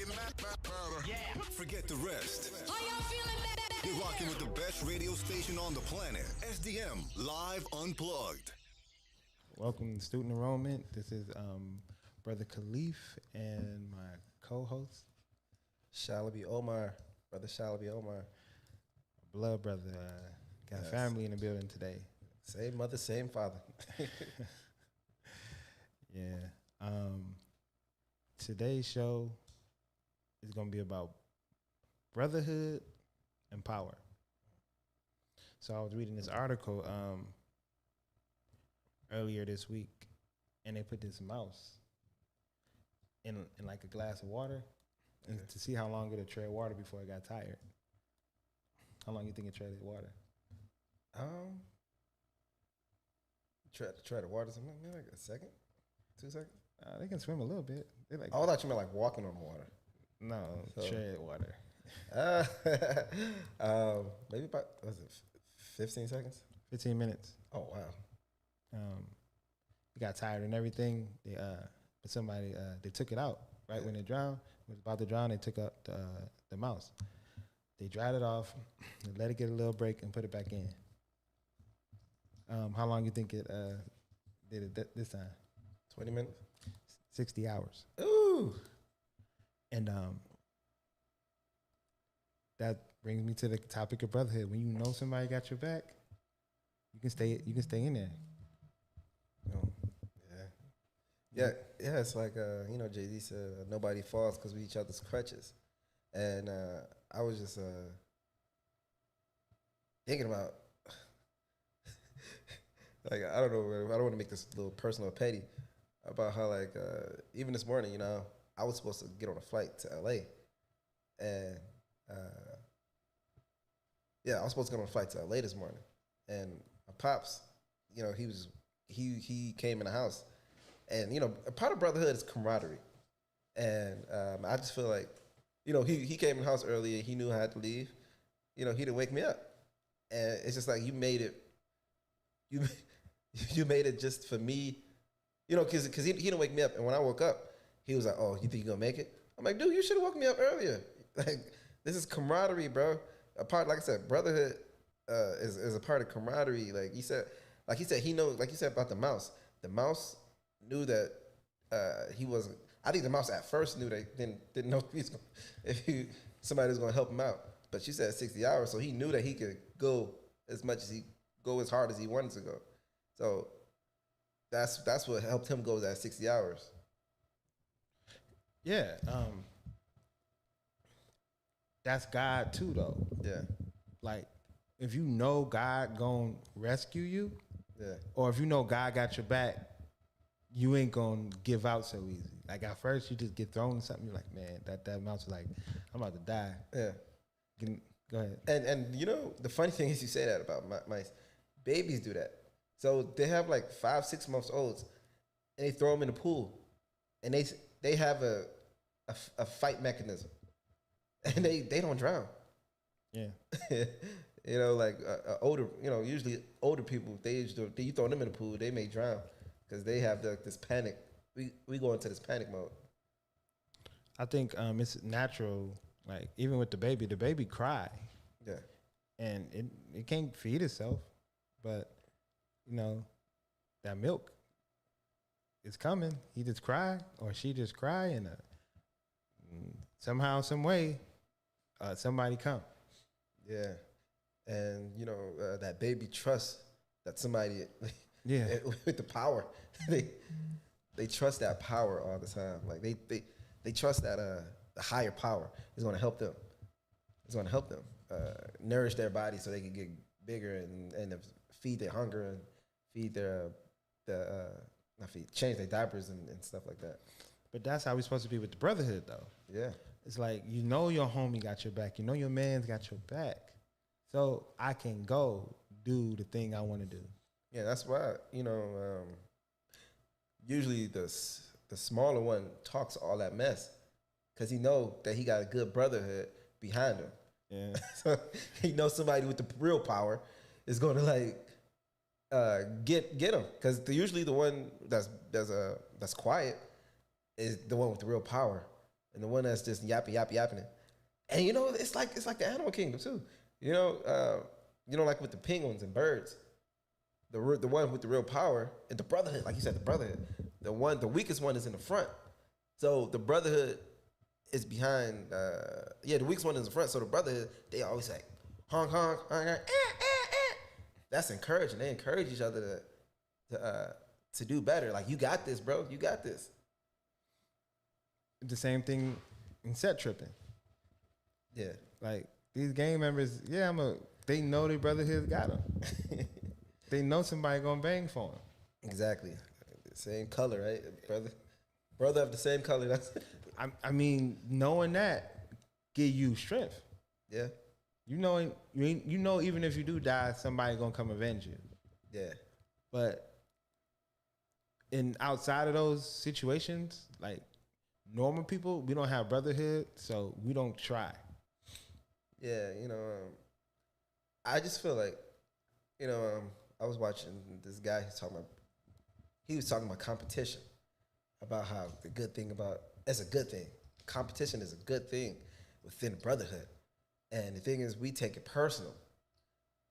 Yeah. Forget the rest. Are y'all feeling that? You're rocking with the best radio station on the planet. SDM Live Unplugged. Welcome to Student Enrollment. This is Brother Khalif and my co-host, Shalabi Omar. Brother Shalabi Omar. blood brother. Got a family in the building today. Same mother, same father. Yeah. Today's show is going to be about brotherhood and power. So I was reading this article earlier this week, and they put this mouse in like a glass of water and to see how long it'll tread water before it got tired. How long you think it treaded water? Try to water something, maybe like a second, 2 seconds. They can swim a little bit. They like Oh, I thought you meant like walking on water. no tread water. Maybe about, was it 15 seconds? 15 minutes. Oh, wow. It got tired and everything. But somebody they took it out right when it drowned. It was about to drown. They took up the mouse. They dried it off, and let it get a little break, and put it back in. How long you think it did it this time? 20 minutes? 60 hours. Ooh. And that brings me to the topic of brotherhood. When you know somebody got your back, you can stay in there. Yeah. It's like Jay-Z said, nobody falls because we each other's crutches. And I was just thinking about, like, I don't know, I don't want to make this a little personal or petty, about how, like, even this morning, I was supposed to get on a flight to LA. And I was supposed to get on a flight to LA this morning. And my pops, he came in the house. And, a part of brotherhood is camaraderie. And I just feel like, he came in the house earlier. He knew I had to leave. He didn't wake me up. And it's just like you made it just for me, because he didn't wake me up. And when I woke up, he was like, oh, you think you're going to make it? I'm like, dude, you should have woke me up earlier. Like, this is camaraderie, bro. Like I said, brotherhood is a part of camaraderie. Like he said, he knows, like you said about the mouse. The mouse knew that he wasn't. I think the mouse at first knew that didn't know if somebody was going to help him out. But she said 60 hours, so he knew that he could go as hard as he wanted to go. So that's what helped him go that 60 hours. Yeah. That's God too, though. Yeah. Like, if you know God gonna rescue you, yeah, or if you know God got your back, you ain't gonna give out so easy. Like, at first you just get thrown in something, you're like, man, that mouse is like, I'm about to die. Yeah. Go ahead. And the funny thing is you say that about mice. Babies do that. So they have like 5-6 months olds, and they throw them in the pool, and they have a fight mechanism, and they don't drown. Yeah. Like older, usually older people, you throw them in the pool, they may drown because they have this panic. We go into this panic mode. I think it's natural. Like, even with the baby cry. Yeah. And it can't feed itself, but that milk is coming. He just cry, or she just cry, and somehow, some way, somebody come. Yeah. And that baby trusts that somebody with the power. They trust that power all the time. Like they trust that the higher power is going to help them. It's going to help them nourish their body so they can get bigger and feed their hunger and feed change their diapers and stuff like that. But that's how we're supposed to be with the brotherhood, though. Yeah. It's like, your homie got your back. Your man's got your back. So I can go do the thing I want to do. Yeah, that's why, usually the smaller one talks all that mess because he know that he got a good brotherhood behind him. Yeah. So he knows somebody with the real power is going to get him, because usually the one that's quiet is the one with the real power. and the one that's just yapping it. And you know, it's like the animal kingdom too. You know, like with the penguins and birds, the one with the real power and the brotherhood, like you said, the brotherhood, the weakest one is in the front. So the brotherhood is behind. The weakest one is in the front. So the brotherhood, they always like honk honk honk. That's encouraging. They encourage each other to do better. Like, you got this, bro. You got this. The same thing in set tripping. Yeah. Like, these gang members, they know their brotherhood got them. They know somebody gonna bang for them. Exactly. Same color, right? Brother of the same color. That's I mean, knowing that give you strength. yeah. You know, even if you do die, somebody gonna come avenge you. Yeah. But outside of those situations, like normal people, we don't have brotherhood, so we don't try. Yeah, I just feel like, I was watching this guy. He was talking about competition, about how it's a good thing. Competition is a good thing within the brotherhood, and the thing is, we take it personal.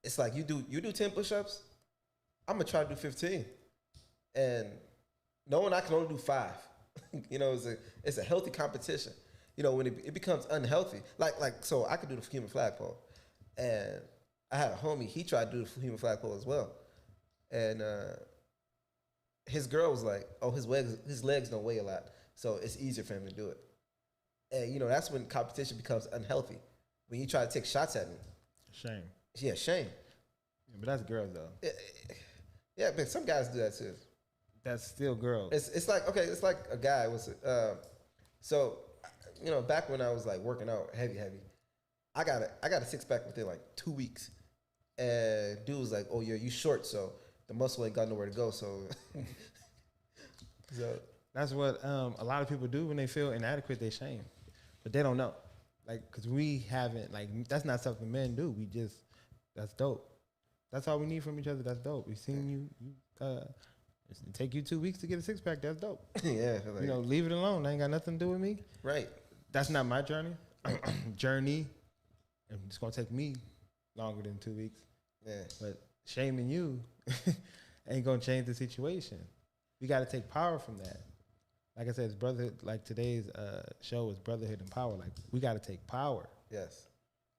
It's like you do 10 push-ups, I'm gonna try to do 15, and knowing I can only do 5. It's a healthy competition. When it becomes unhealthy, so I could do the human flagpole, and I had a homie, he tried to do the human flagpole as well, and his girl was like, "Oh, his legs don't weigh a lot, so it's easier for him to do it." And that's when competition becomes unhealthy, when you try to take shots at me. Shame. Yeah, shame. Yeah, but that's girls though. Yeah, but some guys do that too. That's still girls. It's like, okay, it's like a guy was so back when I was like working out heavy, I got a 6-pack within like 2 weeks, and dude was like, "Oh yeah, you short, so the muscle ain't got nowhere to go." So, that's what a lot of people do when they feel inadequate. They shame, but they don't know, like, because we haven't, like, that's not something men do. That's dope. That's all we need from each other. That's dope. We seen you. It take you 2 weeks to get a 6-pack. That's dope. Yeah, leave it alone. That ain't got nothing to do with me. Right. That's not my journey. And it's gonna take me longer than 2 weeks. Yeah. But shaming you ain't gonna change the situation. We got to take power from that. Like I said, it's brotherhood. Like today's show is brotherhood and power. Like, we got to take power. Yes.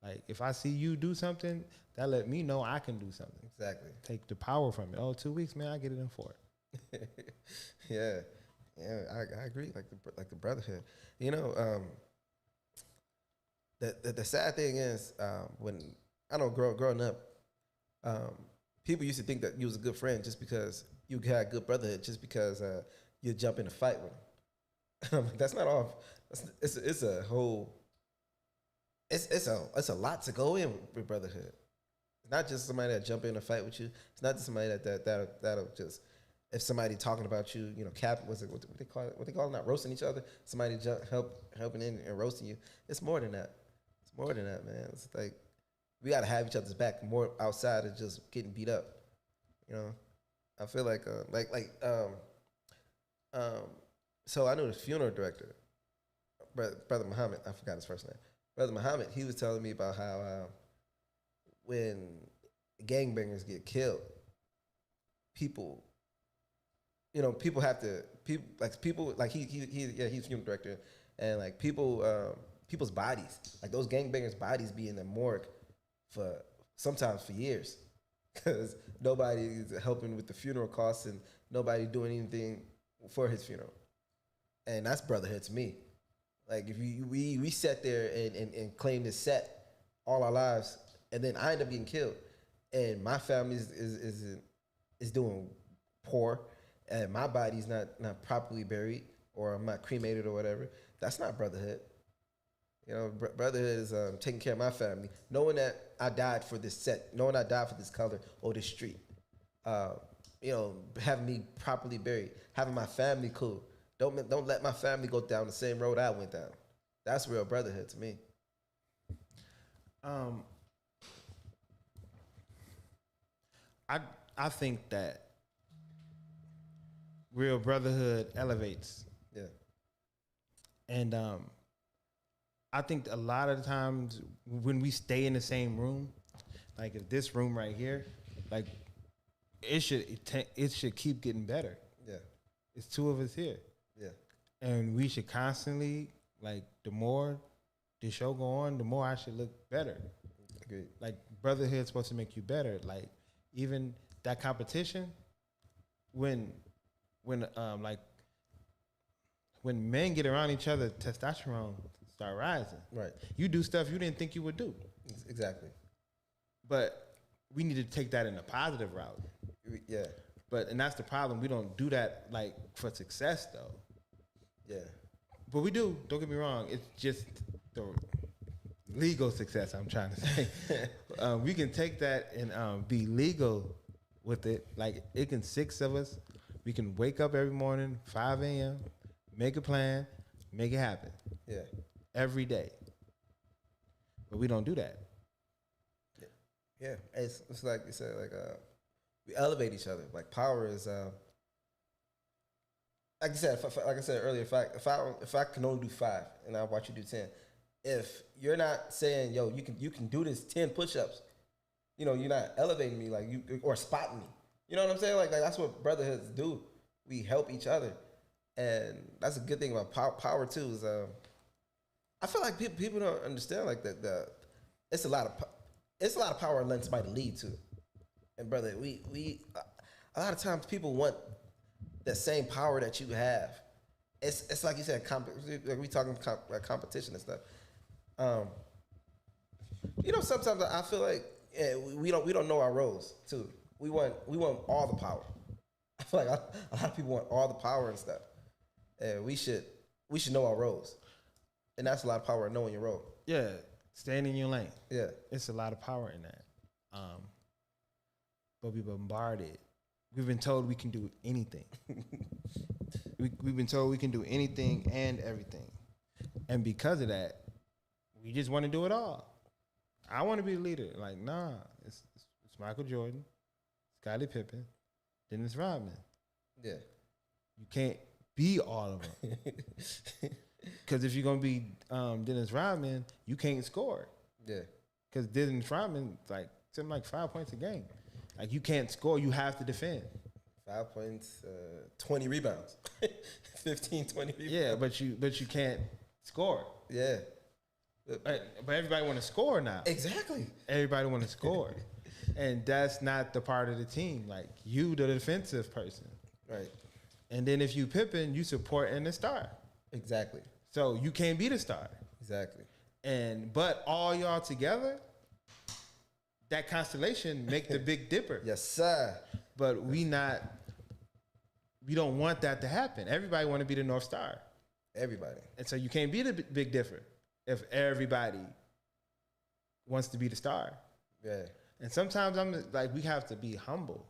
Like, if I see you do something, that let me know I can do something. Exactly. Take the power from it. Oh, 2 weeks, man, I get it in 4. Yeah, I agree. Like the brotherhood. The sad thing is, when I know growing up, people used to think that you was a good friend just because you had good brotherhood, just because you jump in a fight with them. And I'm like, that's not all. It's a whole. It's a lot to go in with brotherhood. It's not just somebody that jump in a fight with you. It's not just somebody that'll just, if somebody talking about you, what they call it? What they call it? Not roasting each other. Somebody helping in and roasting you. It's more than that. It's more than that, man. It's like, we got to have each other's back more outside of just getting beat up. I feel like so I knew the funeral director, Brother Muhammad. I forgot his first name. Brother Muhammad. He was telling me about how when gangbangers get killed, people have to he's funeral director, and like people's bodies, like those gangbangers' bodies, be in the morgue sometimes for years, because nobody's helping with the funeral costs and nobody doing anything for his funeral. And that's brotherhood to me. Like, if we sat there and claimed this set all our lives, and then I end up getting killed, and my family is doing poor, and my body's not properly buried, or I'm not cremated or whatever. That's not brotherhood. Brotherhood is taking care of my family, knowing that I died for this set, knowing I died for this color or this street. Having me properly buried, having my family cool. Don't let my family go down the same road I went down. That's real brotherhood to me. I think that real brotherhood elevates. Yeah. And I think a lot of the times when we stay in the same room, like if this room right here, like it should keep getting better. Yeah. It's two of us here. Yeah. And we should constantly, like, the more the show go on, the more I should look better. Agreed. Like, brotherhood's supposed to make you better. Like, even that competition, when men get around each other, testosterone start rising. Right. You do stuff you didn't think you would do. Exactly. But we need to take that in a positive route. Yeah. And that's the problem. We don't do that, like, for success, though. Yeah. But we do. Don't get me wrong. It's just the legal success I'm trying to say. We can take that and be legal with it. Like, it can 6 of us. We can wake up every morning, 5 a.m., make a plan, make it happen. Yeah. Every day. But we don't do that. Yeah. It's like you said, like we elevate each other. Like power is like you said, like I said earlier, if I can only do 5 and I watch you do 10, if you're not saying, yo, you can do this 10 push-ups, you know, you're not elevating me like you or spotting me. You know what I'm saying? Like that's what brotherhoods do. We help each other. And that's a good thing about power too. Is I feel like people don't understand like that. It's a lot of power to let somebody lead to. And brother, we a lot of times people want that same power that you have. It's like you said, like we talking like competition and stuff. You know, sometimes I feel like we don't know our roles too. We want all the power. I feel like a lot of people want all the power and stuff. And we should know our roles. And that's a lot of power, knowing your role. Yeah, staying in your lane. Yeah. It's a lot of power in that. But we bombarded. We've been told we can do anything. We've been told we can do anything and everything. And because of that, we just want to do it all. I want to be the leader. Like, nah, it's Michael Jordan, Scottie Pippen, Dennis Rodman. Yeah. You can't be all of them. Because if you're going to be Dennis Rodman, you can't score. Yeah. Because Dennis Rodman, like, something like 5 points a game. Like, you can't score. You have to defend. 5 points, 20 rebounds. 15, 20 rebounds. Yeah, but you can't score. Yeah. But everybody want to score now. Exactly. Everybody want to score. And that's not the part of the team. Like, you, the defensive person. Right. And then if you Pippen, you supporting the star. Exactly. So you can't be the star. Exactly. But all y'all together, that constellation make the Big Dipper. Yes, sir. But we don't want that to happen. Everybody want to be the North Star. Everybody. And so you can't be the Big Dipper if everybody wants to be the star. Yeah. And sometimes I'm like, we have to be humble.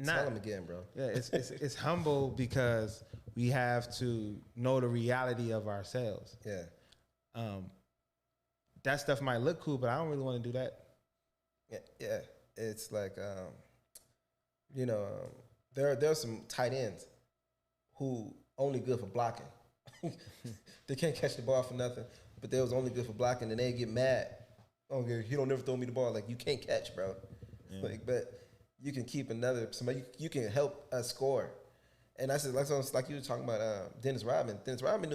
Tell them again, bro. Yeah, it's humble because we have to know the reality of ourselves. Yeah. That stuff might look cool, but I don't really want to do that. Yeah. It's like, there are some tight ends who only good for blocking. They can't catch the ball for nothing, but they was only good for blocking, and they get mad. Oh, he don't never throw me the ball. Like, you can't catch, bro. Yeah. Like, but you can keep somebody. You can help us score, and that's like you were talking about Dennis Rodman. Dennis Rodman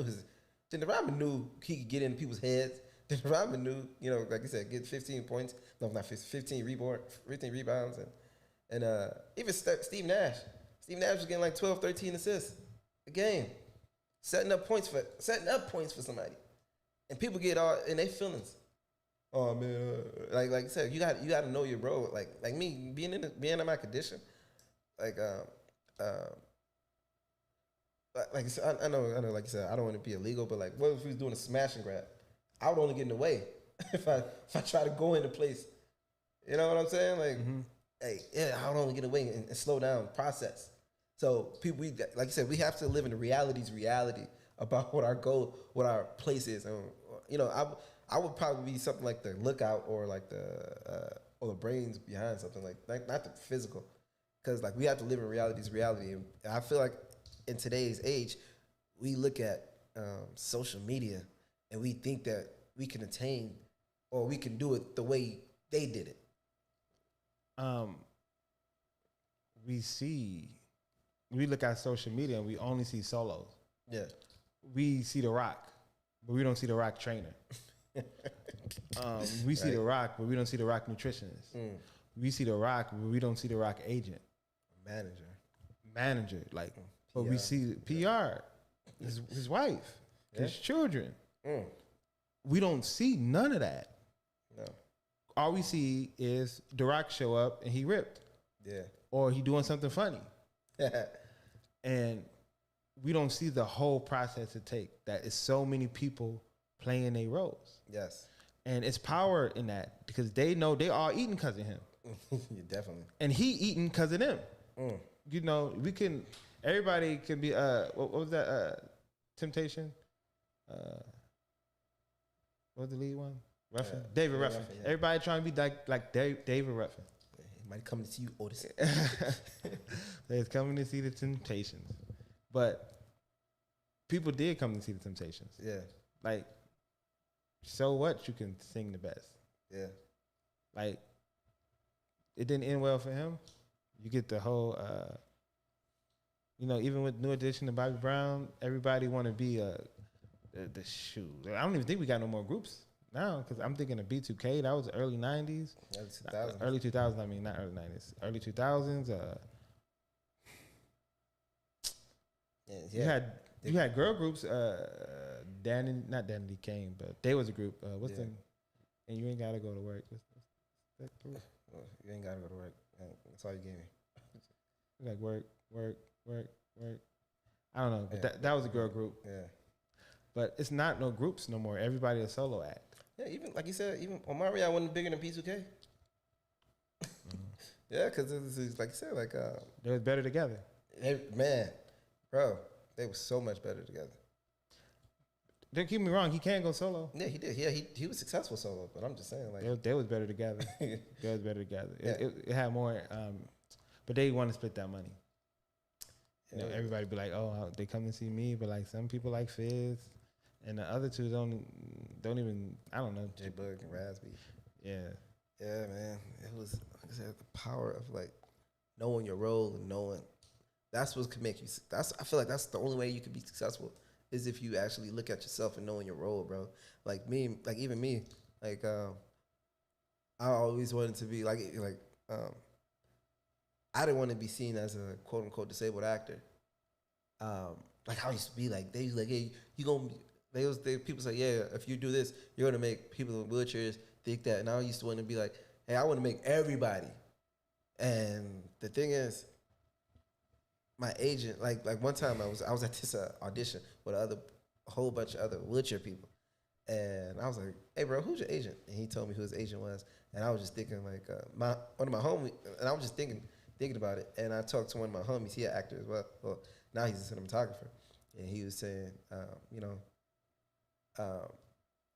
knew he could get in people's heads. Dennis Rodman knew, like you said, get 15 points. No, not 15 rebounds, and even Steve Nash. Steve Nash was getting like 12, 13 assists a game, setting up points for somebody, and people get all in their feelings. Oh man, like I said, you got to know your role. Like me being in my condition, like I said, I know, like you said, I don't want to be illegal, but like, what if we was doing a smash and grab? I would only get in the way if I try to go into place. You know what I'm saying? Like, I would only get away and slow down, process. So people, like you said, we have to live in the reality about what our goal, what our place is. And, I would probably be something like the lookout or like or the brains behind something like not the physical, because like we have to live in reality. And I feel like in today's age, we look at social media and we think that we can attain or we can do it the way they did it. We look at social media and we only see solos. Yeah. We see The Rock, but we don't see The Rock trainer. We see The Rock, but we don't see The Rock nutritionist. We see The Rock, but we don't see The Rock agent. Manager. Like, but we see PR, his wife, his children. We don't see none of that. No. All we see is The Rock show up and he ripped. Yeah. Or he doing something funny. And we don't see the whole process it take. That is so many people playing their roles. Yes. And it's power in that because they know they all eating because of him. Yeah, definitely. And he eating because of them. You know, everybody can be, what was that, Temptation? What was the lead one? Ruffin? David Ruffin. Yeah. Everybody trying to be like David Ruffin. He might come to see you, Otis. They're coming to see the Temptations. But people did come to see the Temptations. Yeah. Like, so what? You can sing the best. Yeah. Like, it didn't end well for him. You get the whole, even with New Edition and Bobby Brown, everybody want to be the shoe. I don't even think we got no more groups now because I'm thinking of B2K. That was early 90s. Early 2000s. I mean, not early 90s. Early 2000s. Yeah. You had girl groups. Not Danity Kane, but they was a group. What's them? And you ain't gotta go to work. What's that group? Well, you ain't gotta go to work. That's all you gave me. Like work. I don't know, but that was a girl group. Yeah. But it's not no groups no more. Everybody a solo act. Yeah, even like you said, even Omari, I wasn't bigger than P2K. Yeah, because it's like you said, like they was better together. Bro, they were so much better together. Don't get me wrong, he can go solo. Yeah, he did. Yeah, he was successful solo, but I'm just saying, like they was better together. They was better together. Yeah. It had more, but they want to split that money. You know, everybody be like, oh, they come to see me, but like some people like Fizz, and the other two don't even. I don't know. J Bug and Raspy. Yeah. Yeah, man. It was like I said, the power of like knowing your role and knowing that's what can make you. I feel like that's the only way you can be successful is if you actually look at yourself and knowing your role, bro. Like me, like even me, like I always wanted to be like I didn't want to be seen as a quote unquote disabled actor. Like I used to be like they was like, hey, you gonna people say, yeah, if you do this, you're gonna make people in wheelchairs think that. And I used to want to be like, hey, I want to make everybody. And the thing is, my agent, like one time I was at this audition with a whole bunch of other wheelchair people, and I was like, "Hey, bro, who's your agent?" And he told me who his agent was, and I was just thinking like one of my homies, and I was just thinking about it, and I talked to one of my homies. He an actor as well. Well, now he's a cinematographer, and he was saying,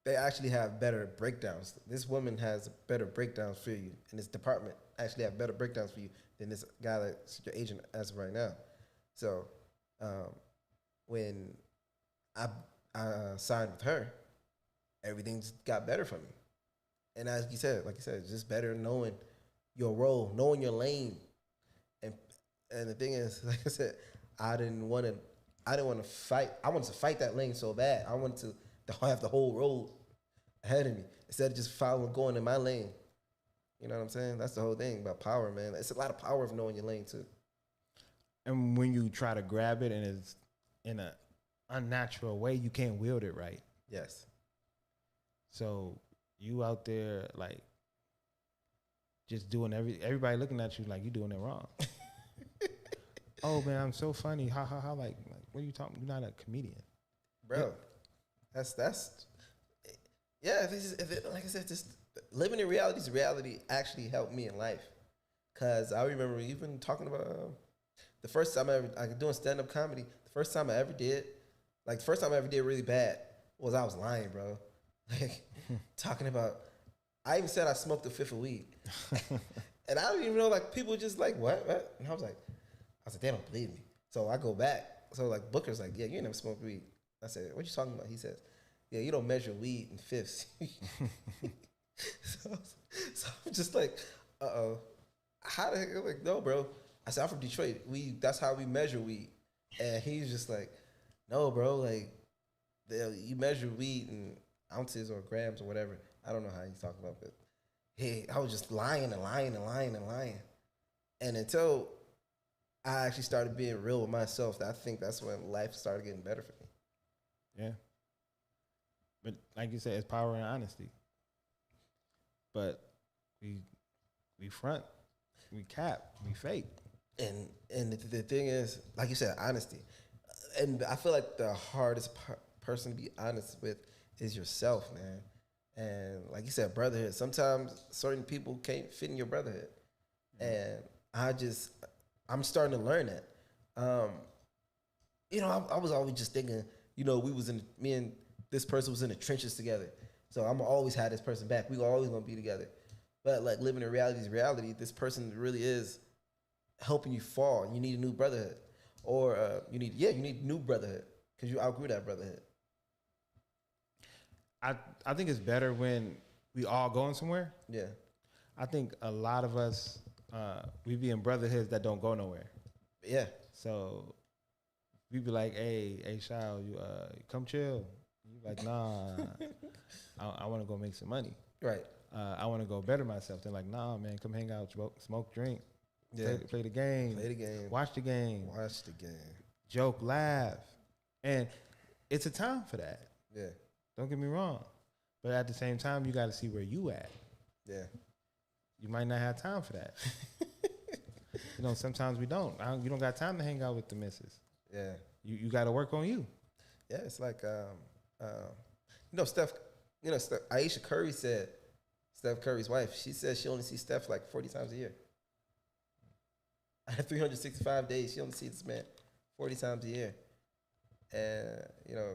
they actually have better breakdowns. This woman has better breakdowns for you, and this department actually have better breakdowns for you than this guy that's your agent as of right now. So when I signed with her, everything's got better for me. And as you said, like you said, it's just better knowing your role, knowing your lane. And the thing is, like I said, I didn't want to fight. I wanted to fight that lane so bad. I wanted to have the whole road ahead of me instead of just going in my lane. You know what I'm saying? That's the whole thing about power, man. It's a lot of power of knowing your lane too. And when you try to grab it and it's in an unnatural way, you can't wield it right. Yes. So you out there like just doing everybody looking at you like you doing it wrong. Oh man, I'm so funny. Ha ha ha. Like what are you talking? You're not a comedian, bro. That's yeah. Like I said, just living in reality actually helped me in life. Cause I remember even talking about the first time I was doing stand up comedy. The first time I ever did really bad was I was lying, bro. Like talking about. I even said I smoked a fifth of weed, and I don't even know. Like people just like what? And I was like, they don't believe me. So I go back. So like Booker's like, yeah, you ain't never smoked weed. I said, what you talking about? He says, yeah, you don't measure weed in fifths. so, so I'm just like, how the heck? I'm like, no, bro. I said, I'm from Detroit. That's how we measure weed. And he's just like, no, bro. Like, you measure weed in ounces or grams or whatever. I don't know how he's talking about, but hey, I was just lying and lying and lying and lying. And until I actually started being real with myself, I think that's when life started getting better for me. Yeah. But like you said, it's power and honesty. But we front, we cap, we fake. And the thing is, like you said, honesty. And I feel like the hardest person to be honest with is yourself, man. And like you said, brotherhood. Sometimes certain people can't fit in your brotherhood. And I'm starting to learn that. You know, I was always just thinking, you know, me and this person was in the trenches together. So I'm always had this person back. We always gonna be together. But like living in reality is reality. This person really is helping you fall. You need a new brotherhood. Or you need new brotherhood because you outgrew that brotherhood. I think it's better when we all going somewhere. Yeah. I think a lot of us, we be in brotherhoods that don't go nowhere. Yeah. So we be like, hey, Shao, you come chill. You like, nah, I want to go make some money. Right. I want to go better myself. They're like, nah, man, come hang out, smoke, drink. Yeah. Play the game. Play the game. Watch the game. Watch the game. Joke, laugh. And it's a time for that. Yeah. Don't get me wrong. But at the same time, you got to see where you at. Yeah. You might not have time for that. You know, sometimes we don't. You don't got time to hang out with the missus. Yeah. You got to work on you. Yeah, it's like, Aisha Curry said, Steph Curry's wife, she said she only sees Steph like 40 times a year. Out of 365 days, she only sees this man 40 times a year. And, you know,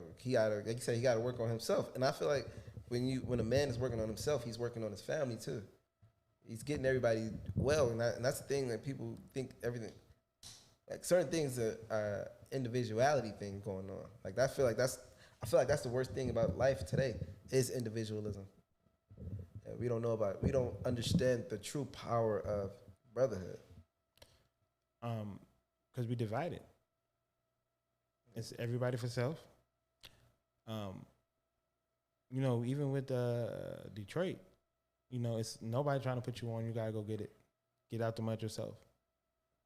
like you said, he got to work on himself. And I feel like when a man is working on himself, he's working on his family too. He's getting everybody well. And that's the thing that people think everything, like certain things are individuality thing going on. Like I feel like that's the worst thing about life today is individualism. And we don't understand the true power of brotherhood. Because we divided. It's everybody for self. You know, even with Detroit, you know, it's nobody trying to put you on. You gotta go get it, get out the mud yourself.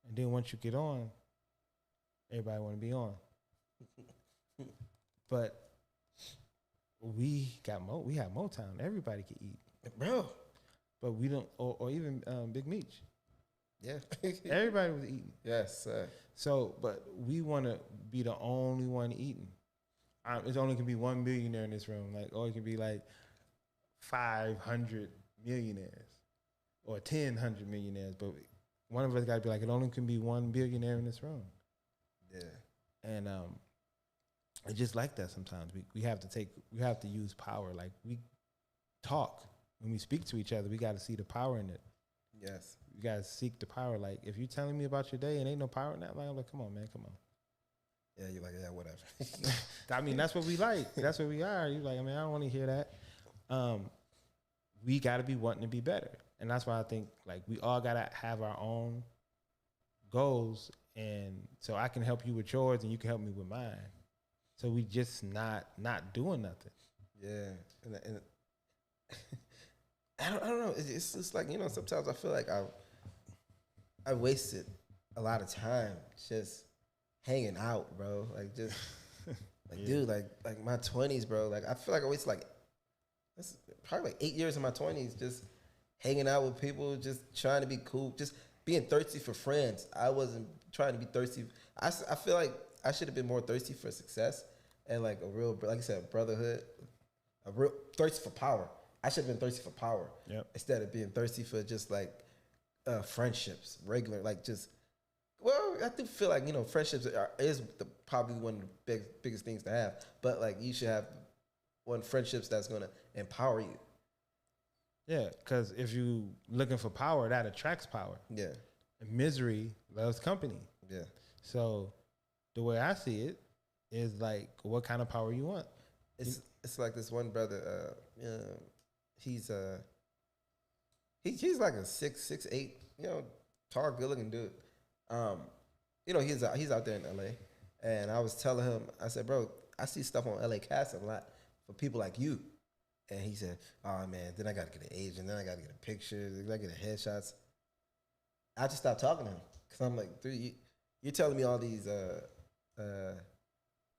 And then once you get on, everybody want to be on. But we have Motown. Everybody can eat, bro. But we don't, or even Big Meech. Yeah. Everybody was eating. Yes. So, but we want to be the only one eating. It only can be one millionaire in this room, or it can be like 500 millionaires or 1,000 millionaires. But one of us got to be like, it only can be one billionaire in this room. Yeah. And it's just like that sometimes. We have to use power. Like we talk when we speak to each other, we got to see the power in it. Yes. You gotta seek the power. Like if you're telling me about your day and ain't no power in that, like I'm like, come on, man, come on. Yeah, you're like, yeah, whatever. I mean, that's what we like. That's what we are. You like, I mean, I don't want to hear that. We gotta be wanting to be better, and that's why I think like we all gotta have our own goals, and so I can help you with yours, and you can help me with mine. So we just not doing nothing. Yeah, and I don't know. It's just like, you know, sometimes I feel like I wasted a lot of time just hanging out, bro. Like just like yeah. Dude, like my 20s, bro. Like I feel like I wasted that's probably like 8 years of my 20s just hanging out with people, just trying to be cool, just being thirsty for friends. I wasn't trying to be thirsty. I feel like I should have been more thirsty for success and like a real, like I said, brotherhood, a real thirsty for power. I should have been thirsty for power instead of being thirsty for just like friendships, regular, like just. Well, I do feel like, you know, friendships is probably one of the biggest things to have, but like you should have friendships that's gonna empower you. Yeah, because if you looking for power, that attracts power. Yeah, and misery loves company. Yeah. So the way I see it is like, what kind of power you want? It's like this one brother. He's he's like a 6'8", tall, good looking dude. He's out there in LA, and I was telling him, I said, bro, I see stuff on LA Casting a lot for people like you. And he said, oh man, then I gotta get an agent, then I gotta get a picture, then I get a headshots. I just stopped talking to him because I'm like, dude, you're telling me all these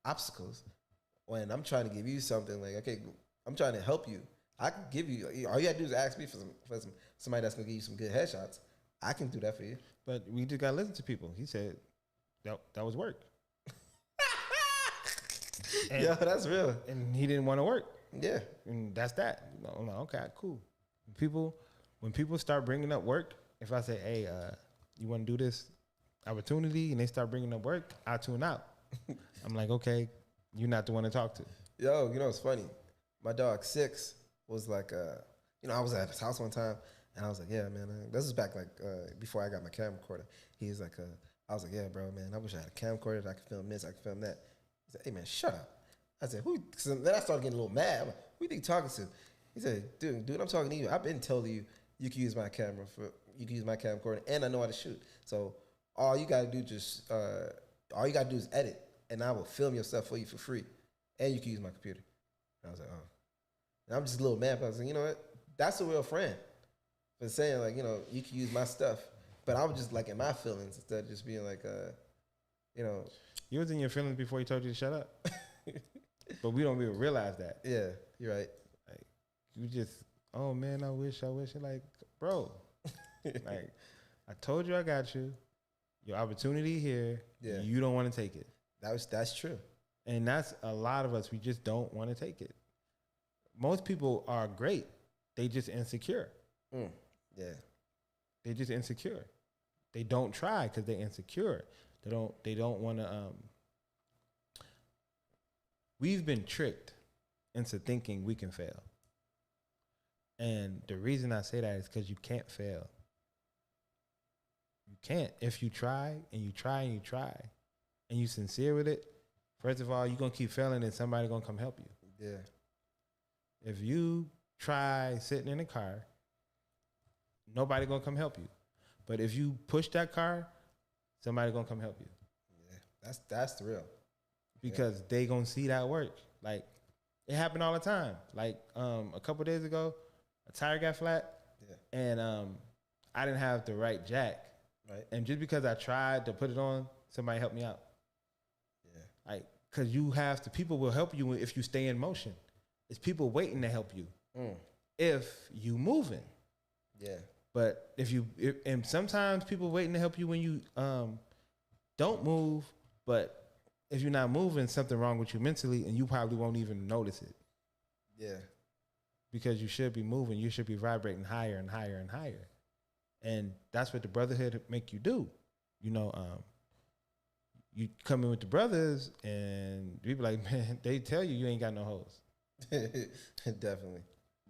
obstacles when I'm trying to give you something. Like, okay, I'm trying to help you. I can give you. All you gotta do is ask me for somebody that's gonna give you some good headshots. I can do that for you. But we just gotta listen to people. He said that was work. Yeah, that's real. And he didn't want to work. Yeah, and that's that. I'm like, okay, cool. When people start bringing up work, if I say, hey, you want to do this opportunity, and they start bringing up work, I tune out. I'm like, okay, you're not the one to talk to. Yo, it's funny. My dog 6 was like, I was at his house one time, and I was like, yeah, man, this is back like before I got my camcorder. He was like, I was like, yeah, bro, man, I wish I had a camcorder that I could film this, I could film that. He said, hey, man, shut up. I said, who? Cause then I started getting a little mad. I'm like, who you think you're talking to? He said, dude, I'm talking to you. I've been telling you you can use my camera you can use my camcorder, and I know how to shoot. So all you gotta do is edit, and I will film your stuff for you for free, and you can use my computer. And I was like, oh. And I'm just a little mad, but I was like, you know what? That's a real friend for saying like, you can use my stuff. But I was just like in my feelings instead of just being like, You was in your feelings before he told you to shut up. But we don't even realize that. Yeah, you're right. Like, you just, oh man, I wish. You're like, bro, like, I told you I got you. Your opportunity here. Yeah. You don't want to take it. That's true. And that's a lot of us. We just don't want to take it. Most people are great. They just insecure. Yeah. They just insecure. They don't try because they're insecure. They don't want to. We've been tricked into thinking we can fail. And the reason I say that is because you can't fail. You can't. If you try and you try and you try and you sincere with it, first of all, you're going to keep failing and somebody's going to come help you. Yeah. If you try sitting in a car, nobody going to come help you. But if you push that car, somebody going to come help you. Yeah. That's the real. Because they going to see that work. Like, it happened all the time. Like, a couple days ago, a tire got flat, and I didn't have the right jack. Right. And just because I tried to put it on, somebody helped me out. Yeah. Like, because people will help you if you stay in motion. It's people waiting to help you if you moving. Yeah. But and sometimes people waiting to help you when you don't move, but if you're not moving, something wrong with you mentally, and you probably won't even notice it. Yeah. Because you should be moving. You should be vibrating higher and higher and higher. And that's what the brotherhood make you do. You come in with the brothers, and people like, man, they tell you ain't got no hoes. Definitely.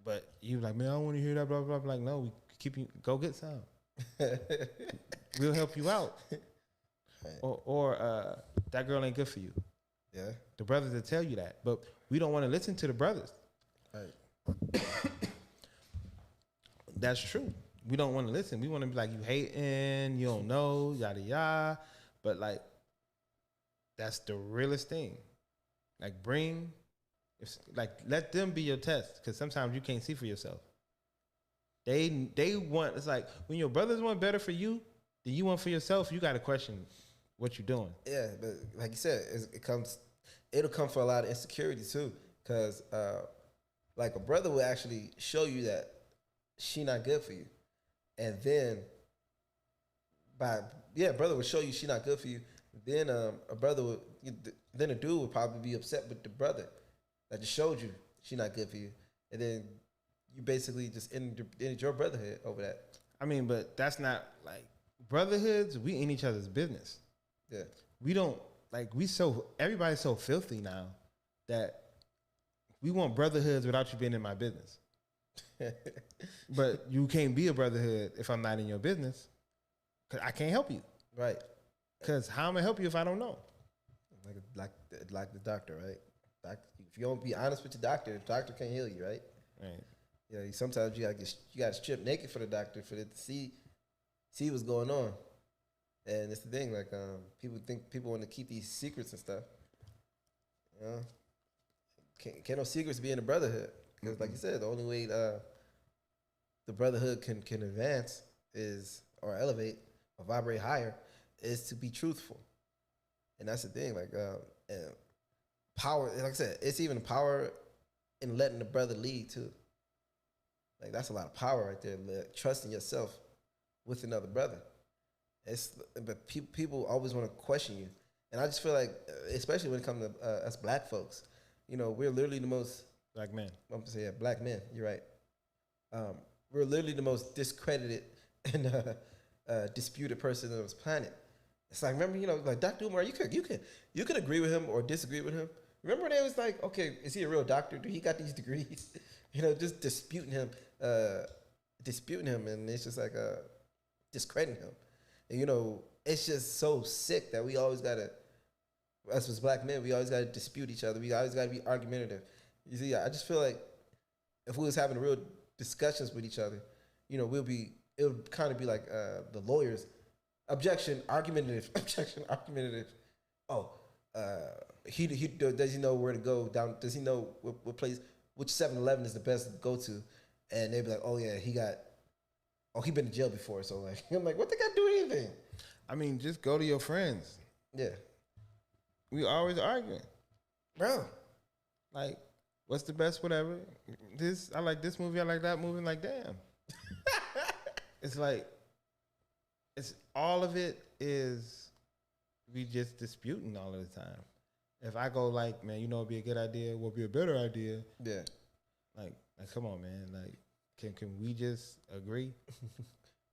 But you like, man, I don't want to hear that, blah, blah, blah. Like, no, we keep you, go get some. We'll help you out. Right. Or that girl ain't good for you. Yeah. The brothers will tell you that. But we don't want to listen to the brothers. Right. That's true. We don't want to listen. We want to be like, you hating, you don't know, yada, yada. But, like, that's the realest thing. Like, let them be your test. Because sometimes you can't see for yourself. They want, it's like, when your brothers want better for you than you want for yourself, you got to question what you're doing. Yeah, but like you said, it'll come for a lot of insecurity too. Because, like, a brother will actually show you that she not good for you. And then, brother will show you she not good for you. Then then a dude would probably be upset with the brother that just showed you she not good for you. And then you basically just ended your brotherhood over that. I mean, but that's not, like, brotherhoods, we in each other's business. Yeah. We don't, like, everybody's so filthy now that we want brotherhoods without you being in my business. But you can't be a brotherhood if I'm not in your business, because I can't help you. Right. Because how am I help you if I don't know? Like the doctor, right? If you don't be honest with your doctor, the doctor can't heal you, right? Right. Yeah, sometimes you gotta strip naked for the doctor for it to see what's going on. And it's the thing, like people want to keep these secrets and stuff. You know, can't no secrets be in the brotherhood because, like you said, the only way the brotherhood can advance or elevate or vibrate higher is to be truthful. And that's the thing, like and power. Like I said, it's even power in letting the brother lead too. Like that's a lot of power right there. Trusting yourself with another brother. But people always want to question you, and I just feel like, especially when it comes to us black folks, you know, we're literally the most Black men. I'm gonna say black men. You're right. We're literally the most discredited and disputed person on this planet. It's like, remember, you know, like Dr. Umar, you could agree with him or disagree with him. Remember when they was like, okay, is he a real doctor? Do he got these degrees? You know, just disputing him, and it's just like discrediting him. And, you know, it's just so sick that we always gotta, us as black men, we always gotta dispute each other. We always gotta be argumentative. You see, I just feel like if we was having real discussions with each other, you know, it would kind of be like the lawyers. Objection, argumentative. Objection, argumentative. Oh, he does he know where to go down? Does he know what place, which 7-Eleven is the best to go to? And they'd be like, oh yeah, he been to jail before. So like, I'm like, what they got to do with anything? I mean, just go to your friends. Yeah, We always arguing. bro. Like, what's the best whatever? I like this movie, I like that movie. Like, damn. It's like, it's all of it is we just disputing all of the time. If I go like, man, you know, it'd be a good idea, would be a better idea. Yeah, Like come on, man. Like, can we just agree?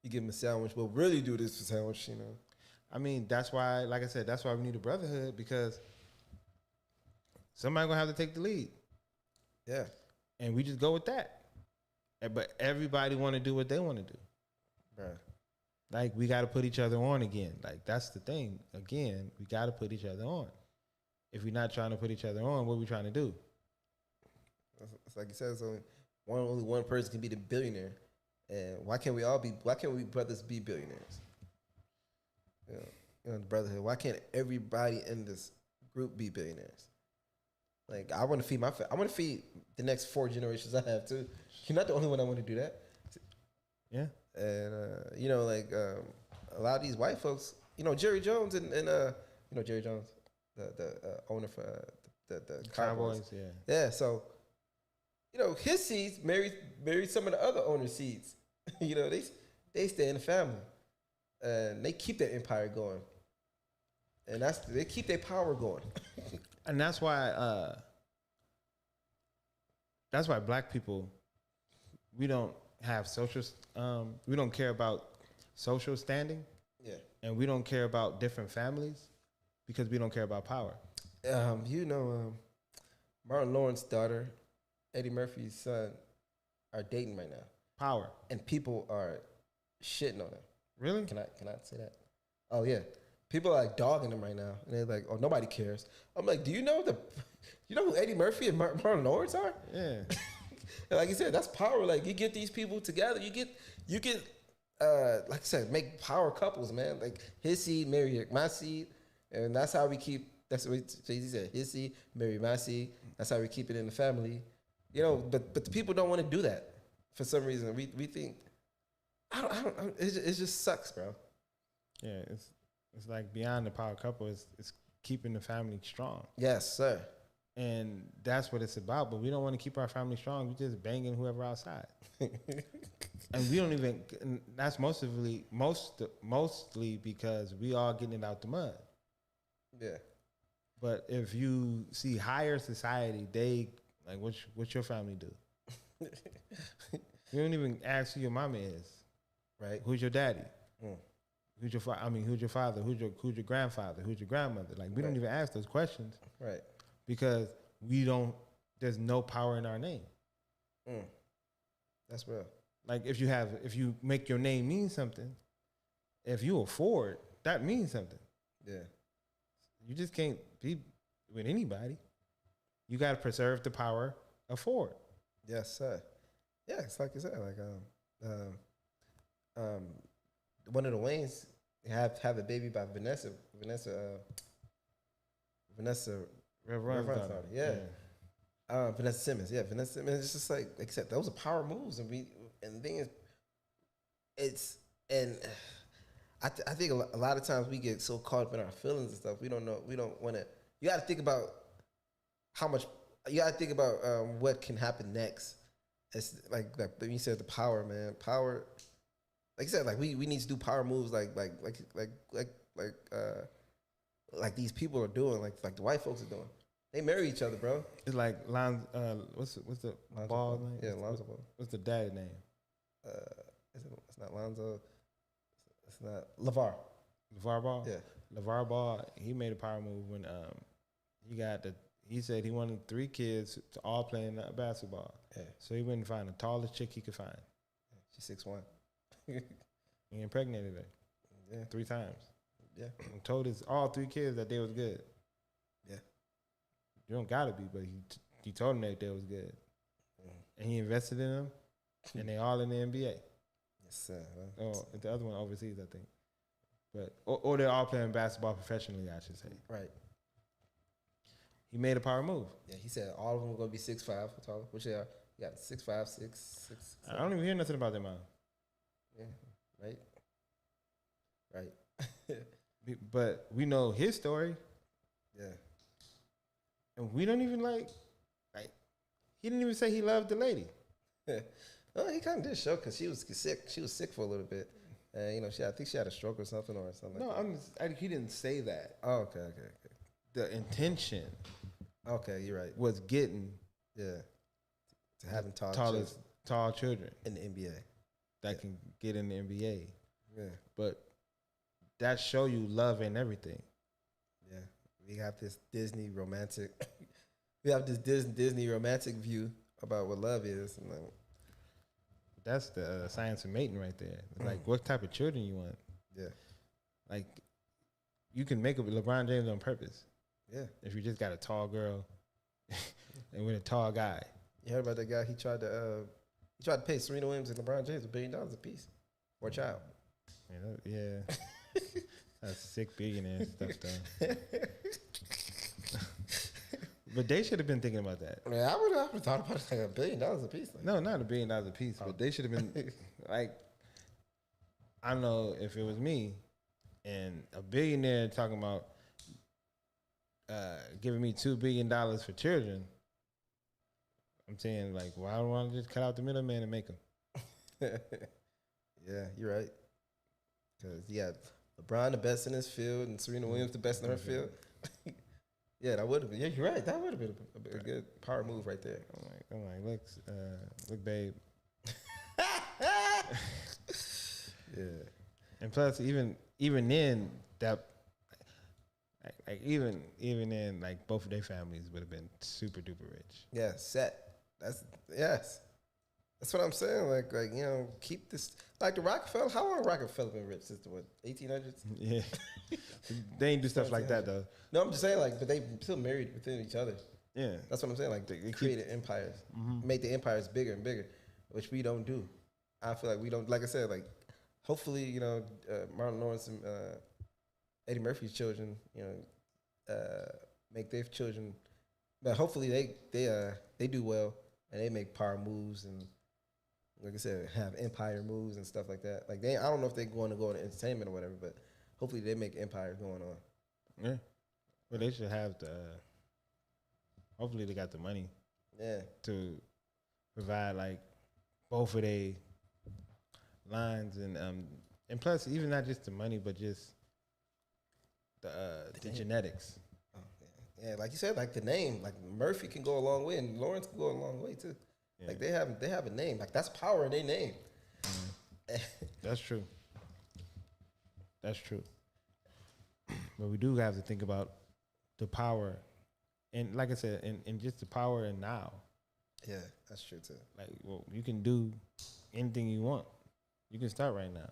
you give him a sandwich. We'll really do this for sandwich, you know. I mean, that's why, like I said, that's why we need a brotherhood, because somebody gonna have to take the lead, Yeah, and we just go with that. But everybody want to do what they want to do. bro. Like, we got to put each other on again. Like, that's the thing. Again, we got to put each other on. If we're not trying to put each other on, what are we trying to do? It's like you said, it's only one person can be the billionaire. And why can't we brothers be billionaires? You know, the brotherhood. Why can't everybody in this group be billionaires? Like, I want to feed I want to feed the next 4 generations I have too. You're not the only one I want to do that. Yeah. And you know, like a lot of these white folks, you know, Jerry Jones and you know Jerry Jones, the owner for the Cowboys. Yeah. Yeah, so you know, his seeds married some of the other owners' seeds. You know, they stay in the family, and they keep their empire going, and they keep their power going. And that's why black people, we don't have we don't care about social standing. Yeah. And we don't care about different families because we don't care about power. You know, Martin Lawrence's daughter, Eddie Murphy's son, are dating right now. Power. And people are shitting on them. Really? Can I say that? Oh yeah. People are like dogging them right now. And they're like, oh, nobody cares. I'm like, do you know who Eddie Murphy and Martin Lawrence are? Yeah. And like you said, that's power. Like, you get these people together, you get like I said, make power couples, man. Like, his seed marry my seed, and that's how we keep. That's what Jay-Z said. His seed marry my seed. That's how we keep it in the family. You know, but the people don't want to do that for some reason. We think I don't it just sucks, bro. Yeah, it's like beyond the power couple. It's keeping the family strong. Yes, sir. And that's what it's about. But we don't want to keep our family strong. We just banging whoever outside. And we don't even. And that's mostly because we all getting it out the mud. Yeah. But if you see higher society, they like what your family do. You don't even ask who your mama is, Right. Who's your daddy? Mm. Who's your father? Who's your grandfather? Who's your grandmother? Like, we don't even ask those questions. Right. Because there's no power in our name. Mm. That's real. Like, if you make your name mean something, if you afford, that means something. Yeah. You just can't be with anybody. you got to preserve the power of Ford. Yes, sir. Yeah, it's like you said, like one of the Waynes have a baby by Vanessa Reverend's Reverend's daughter. daughter, yeah. Vanessa Simmons, yeah, Vanessa Simmons. It's just like I said, those are power moves, and the thing is, I think a lot of times we get so caught up in our feelings and stuff. We don't want to. You got to think about how much. You got to think about what can happen next. It's like you said, the power, man. Power. Like I said, like we need to do power moves, like these people are doing, like the white folks are doing. They marry each other, bro. It's like what's the Lonzo ball Ball. name? Yeah, Lonzo Ball. What's the dad name? It's not Lonzo. It's not LeVar. LeVar Ball. Yeah. LeVar Ball. He made a power move when he said he wanted 3 kids to all play in basketball. Yeah. So he went and found the tallest chick he could find. She's 6'1". He impregnated her. Yeah. 3 times. Yeah. And told all 3 kids that they was good. Yeah. You don't gotta be, but he told them that they was good. And he invested in them, and they all in the NBA. Yes, sir. Oh, the other one overseas, I think. But or they're all playing basketball professionally, I should say. Right. He made a power move. Yeah, he said all of them are gonna be 6'5" or taller, which they are. You got 6'5", 6'6". I don't even hear nothing about them out. Yeah. Right. Right. But we know his story, Yeah. and we don't even like he didn't even say he loved the lady. Well, he kind of did show because she was sick. She was sick for a little bit. And, I think she had a stroke or something No, like that. he didn't say that. Oh, okay. The intention Okay, you're right. was getting Yeah. To having tall children in the NBA. that can get in the NBA. Yeah. But that show you love and everything. Yeah. We have this Disney romantic view about what love is. And That's the science of mating right there. Like, what type of children you want? yeah. Like, you can make a LeBron James on purpose. Yeah. If you just got a tall girl and with a tall guy. You heard about that guy? He tried to pay Serena Williams and LeBron James $1 billion a piece for a child. Yeah. That's sick billionaire stuff, though. But they should have been thinking about that. Man, I would have thought about it like $1 billion a piece. Like. No, not $1 billion a piece, but they should have been like, I don't know if it was me and a billionaire talking about giving me $2 billion for children. I'm saying, like, why don't I just cut out the middleman and make them? Yeah, you're right. Because you got LeBron the best in his field and Serena Williams the best in her field. Yeah, that would have been. Yeah, you're right. That would have been a good power move right there. I'm like, look, babe. Yeah. And plus, even then, that even then, like, both of their families would have been super duper rich. Yeah, set. That's what I'm saying. Like keep this. Like the Rockefeller. How long Rockefeller been rich since the 1800s? Yeah, they ain't do stuff like that though. No, I'm just saying but they still married within each other. Yeah, that's what I'm saying. Like they created empires, made the empires bigger and bigger, which we don't do. I feel like we don't. Like I said, hopefully Martin Lawrence and Eddie Murphy's children, make their children. But hopefully they do well and they make power moves and. Like I said, have empire moves and stuff like that. Like I don't know if they're going to go into entertainment or whatever, but hopefully they make empires going on. Yeah, well, they should have hopefully they got the money. Yeah. To provide like both of their lines and plus even not just the money but just the genetics. Oh, yeah, like you said, like the name, like Murphy can go a long way and Lawrence can go a long way too. Yeah. Like they have a name. Like that's power in their name. That's true. That's true. But we do have to think about the power, and like I said, and just the power in now. Yeah, that's true too. Like, well, you can do anything you want. You can start right now.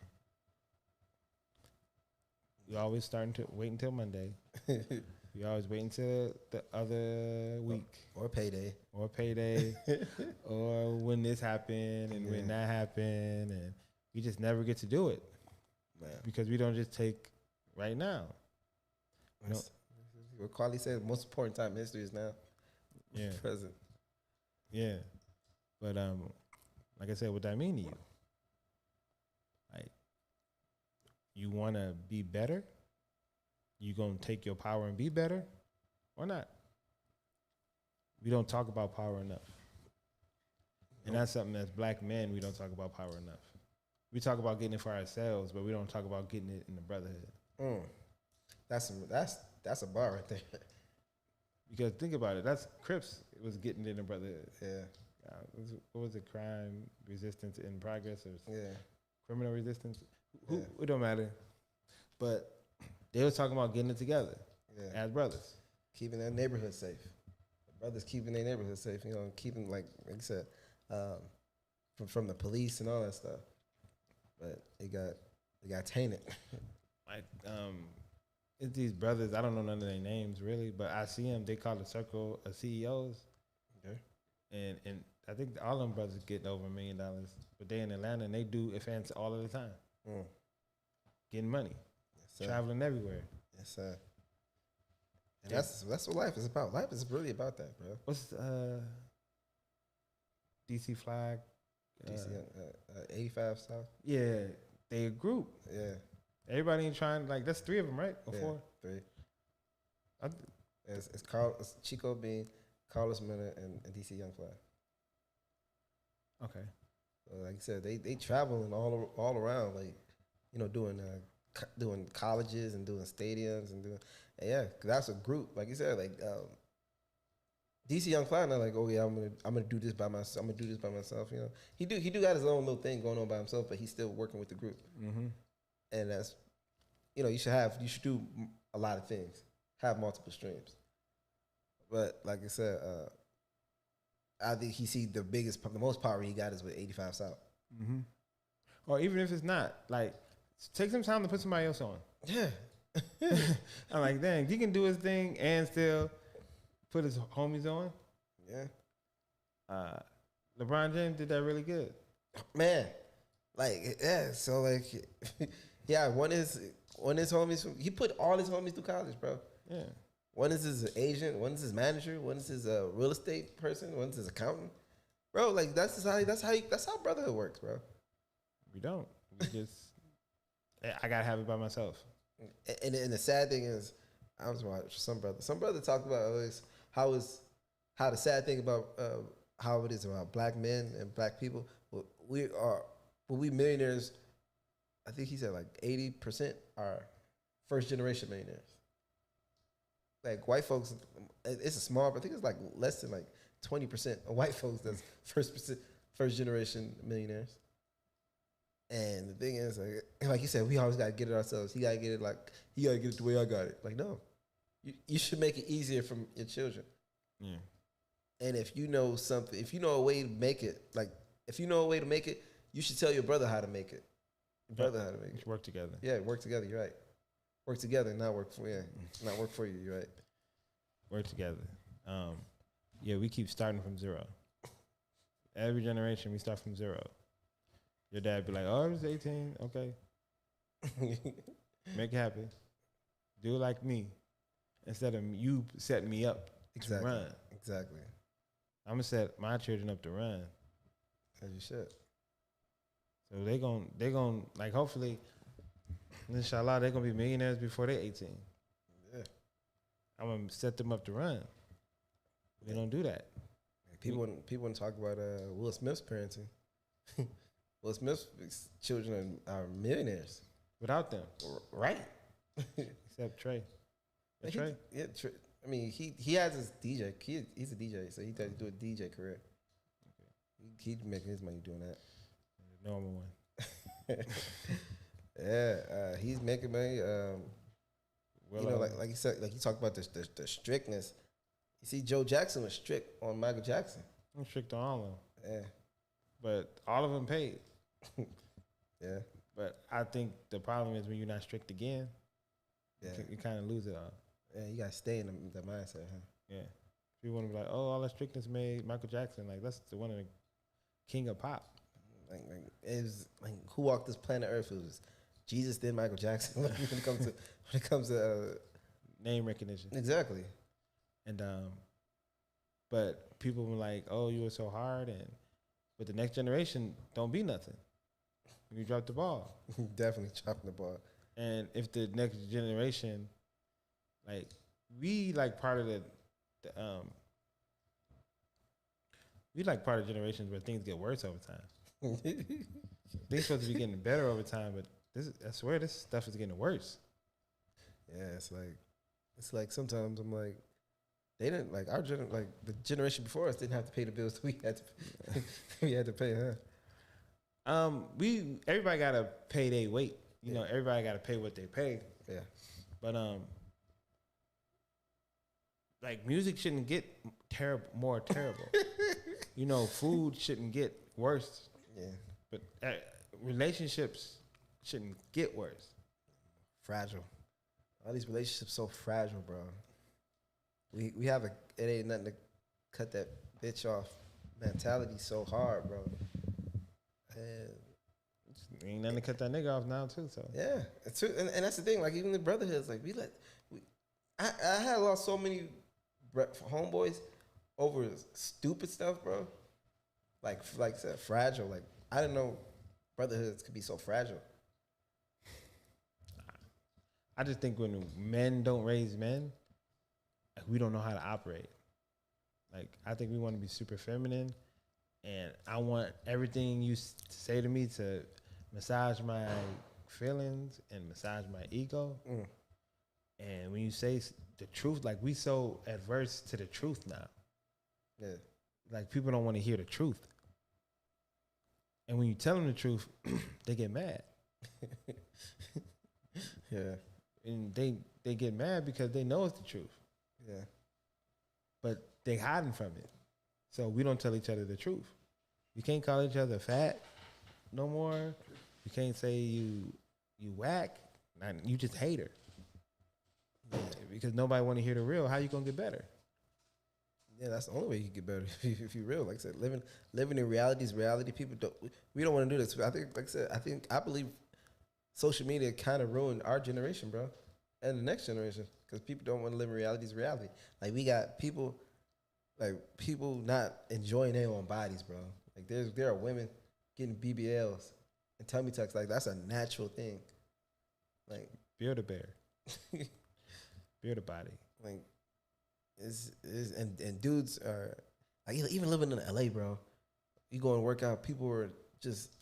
You always starting to wait until Monday. We always wait until the other week Or payday. or payday or when this happened and when that happened, and we just never get to do it because we don't just take right now. What Carly said, most important time in history is now. Yeah. Present. Yeah. But like I said, what that mean to you? Like, you want to be better? You going to take your power and be better or not? We don't talk about power enough. And that's something as black men, we don't talk about power enough. We talk about getting it for ourselves, but we don't talk about getting it in the brotherhood. That's a bar right there. Because think about it, that's Crips was getting it in the brotherhood. Yeah. What was it? Crime resistance in progress or Yeah. criminal resistance? It don't matter. But they was talking about getting it together as brothers. Keeping their neighborhood safe. Brothers keeping their neighborhood safe, you know, keeping, like you said, from the police and all that stuff. But it got tainted. Like, it's these brothers, I don't know none of their names really, but I see them, they call the circle of CEOs. Okay. And I think all them brothers getting over $1 million, but they in Atlanta and they do events all of the time. Getting money. Yes, traveling everywhere. Yes, sir. And that's what life is about. Life is really about that, bro. What's DC Flag? DC 85 South. Yeah, they a group. Yeah. Everybody ain't trying, like, that's 3 of them, right? Or 4? 3. It's Chico Bean, Carlos Miller, and DC Young Fly. Okay. So like you said, they traveling all around, like, you know, doing colleges and doing stadiums and that's a group. Like you said, like DC Young Fly, not like, oh yeah, I'm gonna do this by myself. I'm gonna do this by myself. You know, he do got his own little thing going on by himself, but he's still working with the group. Mm-hmm. And that's, you know, you should do a lot of things, have multiple streams. But like I said, I think he see the most power he got is with 85 South. Mm-hmm. Or even if it's not, like, take some time to put somebody else on. Yeah. I'm like, dang, he can do his thing and still put his homies on. Yeah. LeBron James did that really good. Man, like, yeah. So like, yeah. One is his homies. He put all his homies through college, bro. Yeah. One is his agent. One is his manager. One is his real estate person. One is his accountant. Bro, like that's how brotherhood works, bro. We don't. We just. I gotta have it by myself. And the sad thing is, I was watching some brother talked about always how the sad thing about how it is about black men and black people. We millionaires. I think he said like 80% are first generation millionaires. Like white folks, it's a small. I think it's like less than like 20% of white folks that's first generation millionaires. And the thing is, like you said, we always gotta get it ourselves. He gotta get it the way I got it. Like, no, you should make it easier for your children. Yeah. And if you know something, if you know a way to make it, you should tell your brother how to make it. Your brother how to make it. Work together. Yeah, work together. You're right. Work together, not work for you. You're right. Work together. Yeah, we keep starting from zero. Every generation, we start from zero. Your dad be like, "Oh, I was 18. Okay, make it happen. Do it like me, instead of you setting me up to run. Exactly. I'm gonna set my children up to run. As you should. So they gon' like, hopefully, inshallah, they're gonna be millionaires before they're 18. Yeah. I'm gonna set them up to run. They don't do that. People wouldn't talk about Will Smith's parenting. Will Smith's children are millionaires without them, right? Except Trey. Trey. Yeah, I mean, he has his DJ. He's a DJ, so he tried to do a DJ career. Okay. He's making his money doing that. The normal one. Yeah, he's making money. You know, like you said, like you talked about the strictness. You see, Joe Jackson was strict on Michael Jackson. I'm strict on all of them. Yeah, but all of them paid. Yeah, but I think the problem is when you're not strict again, you kind of lose it all. Yeah, you gotta stay in the mindset, huh? Yeah. People want to be like, oh, all that strictness made Michael Jackson. Like, that's the one of the king of pop. Like it was like who walked this planet Earth? It was Jesus, then Michael Jackson. when it comes to Name recognition. exactly. And but people were like, oh, you were so hard, but the next generation don't be nothing. You drop the ball. Definitely chopping the ball. And if the next generation, like, we like part of the we like part of generations where things get worse over time. Things supposed to be getting better over time, but I swear this stuff is getting worse. Yeah, it's like sometimes I'm like, they didn't like like the generation before us didn't have to pay the bills we had to we had to pay, huh? Everybody gotta pay their weight. You know, everybody gotta pay what they pay. Yeah. But like music shouldn't get more terrible. You know, food shouldn't get worse. Yeah. But relationships shouldn't get worse. Fragile. All these relationships so fragile, bro. We have it ain't nothing to cut that bitch off mentality so hard, bro. And Ain't nothing to cut that nigga off now too. So yeah, it's true. And that's the thing. Like even the brotherhoods, like I had lost so many homeboys over stupid stuff, bro. Like I said, fragile. Like I didn't know brotherhoods could be so fragile. I just think when men don't raise men, like, we don't know how to operate. Like, I think we want to be super feminine, and I want everything you say to me to massage my feelings and massage my ego. Mm. And when you say the truth, like, we so adverse to the truth now. Yeah. Like, people don't want to hear the truth. And when you tell them the truth, they get mad. Yeah. And they get mad because they know it's the truth. Yeah. But they hiding from it. So we don't tell each other the truth. You can't call each other fat no more. You can't say you whack. You just hate her. Yeah, because nobody want to hear the real. How you gonna get better? Yeah, that's the only way you can get better if you're real. Like I said, living in reality is reality. People don't. We don't want to do this. I think, like I said, I believe social media kind of ruined our generation, bro, and the next generation, because people don't want to live in reality is reality. Like we got people not enjoying their own bodies, bro. Like there are women getting BBLs and tummy tucks. Like that's a natural thing. Like build a bear, build a body. Like and dudes are like even living in LA, bro. You go and work out, people are just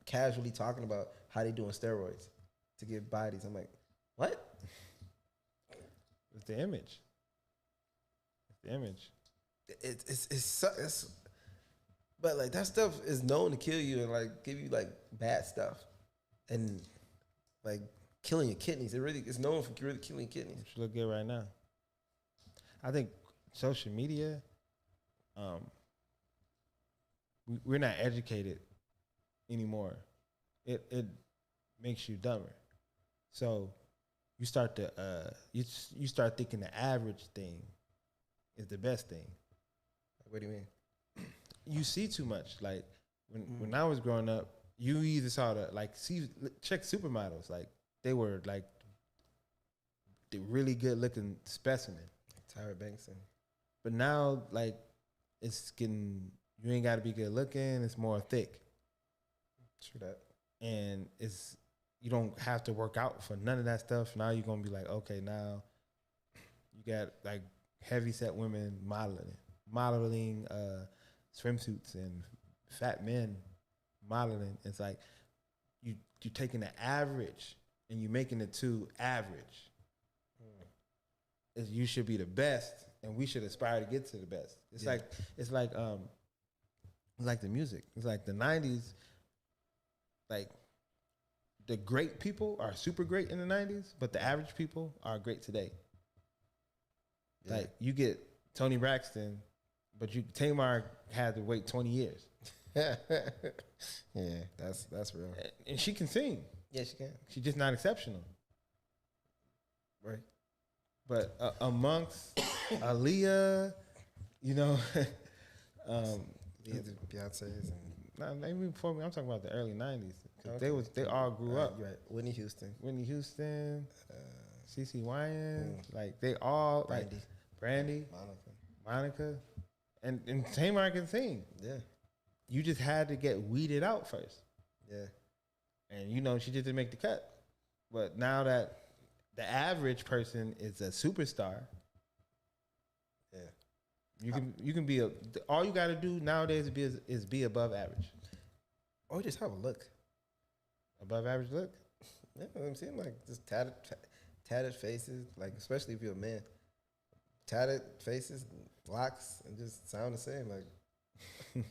casually talking about how they doing steroids to get bodies. I'm like, what? It's the image. It's the image. It's but like that stuff is known to kill you and like give you like bad stuff and like killing your kidneys. It's known for really killing your kidneys. You look good right now. I think social media, we're not educated anymore. It makes you dumber. So you start to you start thinking the average thing is the best thing. What do you mean? You see too much. Like when I was growing up, you either saw check supermodels. Like they were like the really good looking specimen. Tyra Banks. But now like it's getting, you ain't gotta be good looking, it's more thick. True that. And you don't have to work out for none of that stuff. Now you're gonna be like, okay, now you got like heavy set women modeling swimsuits and fat men modeling. It's like you're taking the average and you're making it too average. You should be the best, and we should aspire to get to the best. It's like the music. It's like the 90s. Like the great people are super great in the 90s, but the average people are great today. Yeah. Like you get Tony Braxton, but Tamar had to wait 20 years. Yeah, that's real. And she can sing. Yeah, she can. She's just not exceptional. Right. But amongst Aaliyah, you know, Beyonce's and not even before me. I'm talking about the early '90s. 'Cause okay. they all grew up. You're right. Whitney Houston, Whitney Houston, CeCe Winans, like they all Brandy. like Brandy, Monica. Monica, and Tamar can sing. Yeah, You just had to get weeded out first, yeah, and you know she just didn't make the cut. But now that the average person is a superstar, yeah. you can be all you got to do nowadays is be above average. Or just have a look. Above average look. Yeah, I'm seeing like just tatted faces, like especially if you're a man, tatted faces, locks, and just sound the same. Like,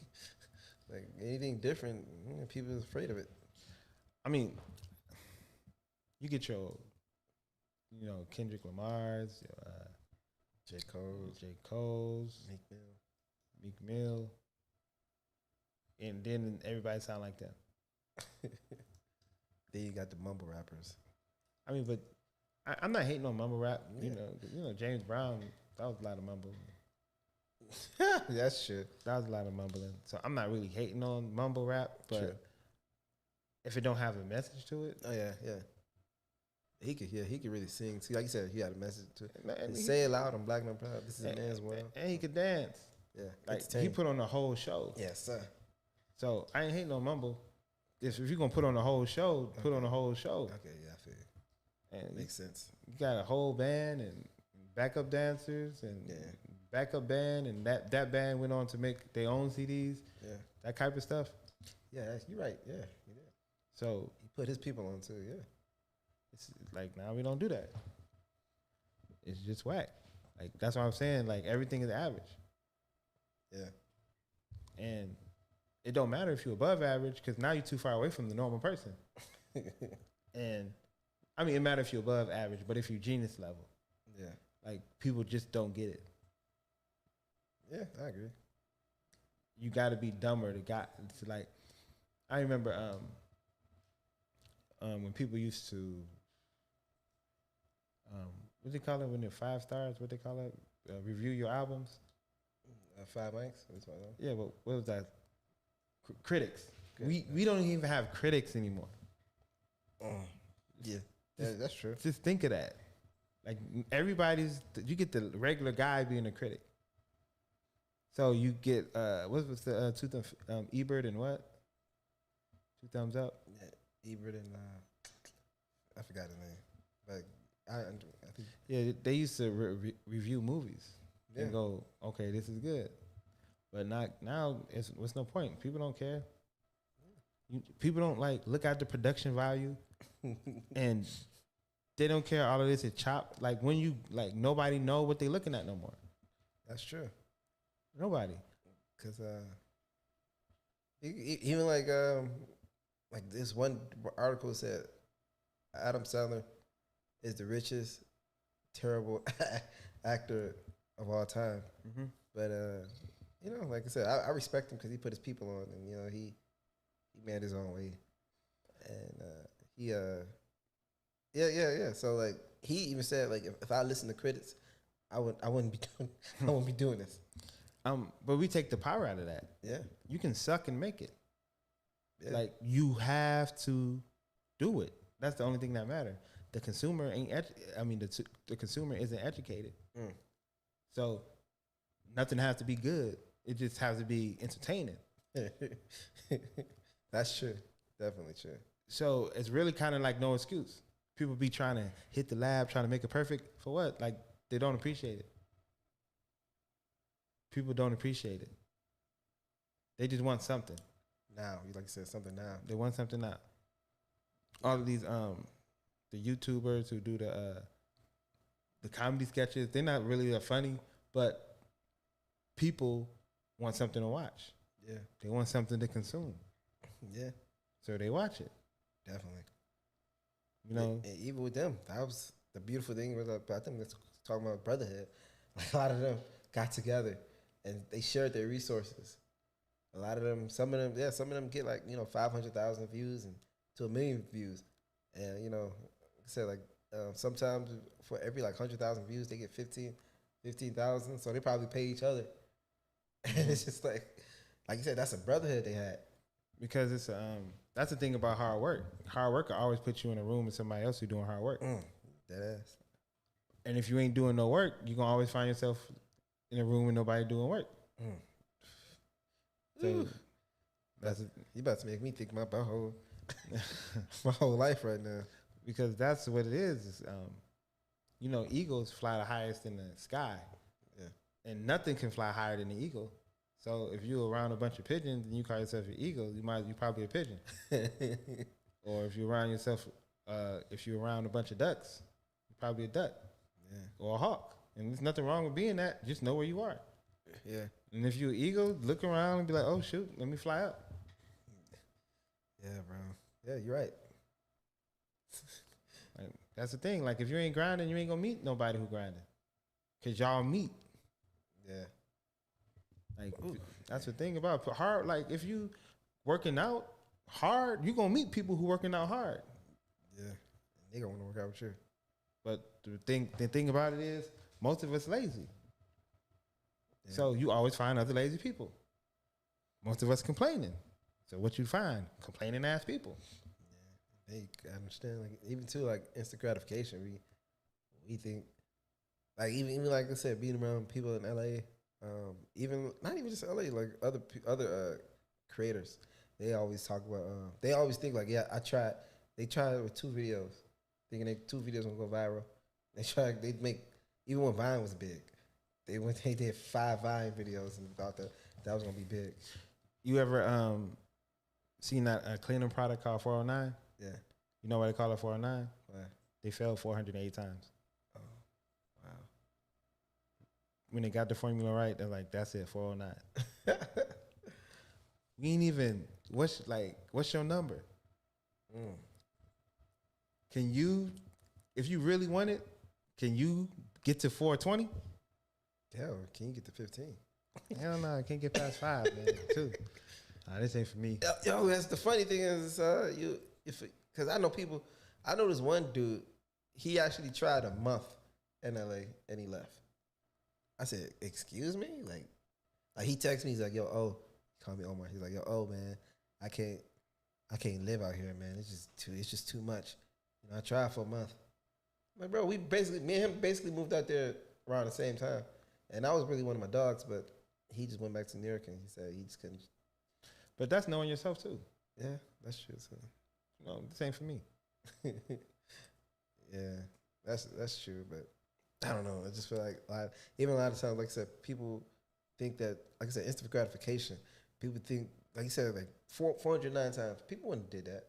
like anything different, people are afraid of it. I mean, you get your, you know, Kendrick Lamar's, J. Cole, Cole's, Meek Mill. Meek Mill, and then everybody sound like them. Then you got the mumble rappers. I mean, but I'm not hating on mumble rap. Yeah. You know, James Brown, that was a lot of mumbling. That's true. That was a lot of mumbling. So I'm not really hating on mumble rap, but True. if it don't have a message to it, Oh yeah, yeah. He could really sing. See, like you said, he had a message to it. and Say it loud, I'm black and I'm proud. This is a man's world. and he could dance. Yeah, Like he entertain. put on the whole show. Yes, sir. So I ain't hating on mumble. If you're gonna put on the whole show, put on the whole show. Okay, yeah, I feel you. And Makes sense. you got a whole band and backup dancers and Yeah. backup band, and that band went on to make their own CDs. Yeah, That type of stuff. yeah, you're right. Yeah, he did. So He put his people on too. Yeah, it's like now we don't do that. It's just whack. Like that's what I'm saying. Like everything is average, yeah, and it don't matter if you're above average because now you're too far away from the normal person. And I mean, it matters if you're above average, but if you're genius level, yeah, like people just don't get it. yeah. I agree. You got to be dumber to like. I remember when people used to what they call it when they're 5 stars. What they call it? Review your albums. 5 mics. That's what I know. Yeah, but what was that? Critics. We don't even have critics anymore. Yeah, that's true. Just think of that. Like you get the regular guy being a critic. So you get what was the Ebert and what? 2 thumbs up. Yeah, Ebert and I forgot his name, but I think Yeah, they used to review movies and Yeah. go, okay, this is good. But not now. What's no point? People don't care. People don't like look at the production value, and they don't care. All of this is chopped. Like when you like nobody know what they looking at no more. that's true. Nobody. Cause even like this one article said Adam Sandler is the richest terrible actor of all time. Mm-hmm. But you know, like I said, I respect him because he put his people on, and you know he made his own way, and yeah. So like he even said like if I listen to critics, I wouldn't be doing this. But we take the power out of that. Yeah, You can suck and make it. yeah. Like you have to do it. That's the only thing that matters. The consumer ain't. The consumer isn't educated. Mm. So nothing has to be good. It just has to be entertaining. That's true. Definitely true. So it's really kind of like no excuse. People be trying to hit the lab, trying to make it perfect. For what? Like they don't appreciate it. People don't appreciate it. They just want something. Now, like you said, something now. They want something now. All of these the YouTubers who do the comedy sketches, they're not really that funny, but people want something to watch. Yeah, They want something to consume. yeah, So they watch it. definitely. You know, And even with them, that was the beautiful thing. Was I think that's talking about brotherhood. Like a lot of them got together and they shared their resources. A lot of them, some of them get like 500,000 views and to 1 million views, and like I said, like Sometimes for every like 100,000 views, they get 15,000. So they probably pay each other. And it's just like you said, that's a brotherhood they had. Because it's that's the thing about hard work. Hard work will always put you in a room with somebody else who's doing hard work. That ass. And if you ain't doing no work, you're gonna always find yourself in a room with nobody doing work. So that's you about to make me think about my whole life right now. Because that's what it is. You know, eagles fly the highest in the sky. Yeah. And nothing can fly higher than the eagle. So if you're around a bunch of pigeons and you call yourself an eagle, you're probably a pigeon. Or if you're around if you're around a bunch of ducks, you're probably a duck. Yeah. Or a hawk. And there's nothing wrong with being that. Just know where you are. Yeah. And if you're an eagle, look around and be like, oh shoot, let me fly up. Yeah, bro. Yeah, you're right. Like, that's the thing. Like if you ain't grinding, you ain't gonna meet nobody who grinding. Cause y'all meet. Yeah. Like that's the thing about hard. Like if you working out hard, you gonna meet people who working out hard. Yeah. They gonna want to work out with you. But the thing about it is, most of us lazy. Yeah. So you always find other lazy people. Most of us complaining. So what you find? Complaining ass people. Yeah, I understand. Like even too, like instant gratification. We think, like even like I said, being around people in LA, even not even just LA, like other creators. They always talk about. They always think like, yeah, I tried. They tried it with 2 videos, thinking 2 videos gonna go viral. They'd make, even when Vine was big, they did 5 Vine videos and thought that was gonna be big. You ever seen that cleaning product called 409? Yeah. You know why they call it 409? Why? They failed 408 times. Oh, wow. When they got the formula right, they're like, that's it, 409. We ain't even, what's your number? Can you, if you really want it, can you get to 420? Hell, can you get to 15? Hell no, I can't get past 5, man. 2. Nah, this ain't for me. Yo, that's the funny thing is, because I know this one dude, he actually tried a month in LA and he left. I said, excuse me? Like he texted me, he's like, yo, he called me Omar. He's like, yo, man, I can't live out here, man. It's just too much. You know, I tried for a month. I'm like, bro, me and him basically moved out there around the same time. And that was really one of my dogs, but he just went back to New York and he said he just couldn't. But that's knowing yourself too. Yeah, that's true. So. No, this ain't for me. Yeah, that's true. But I don't know. I just feel like even a lot of times, like I said, people think that, like I said, instant gratification. People think, like you said, like 409 times. People wouldn't have did that.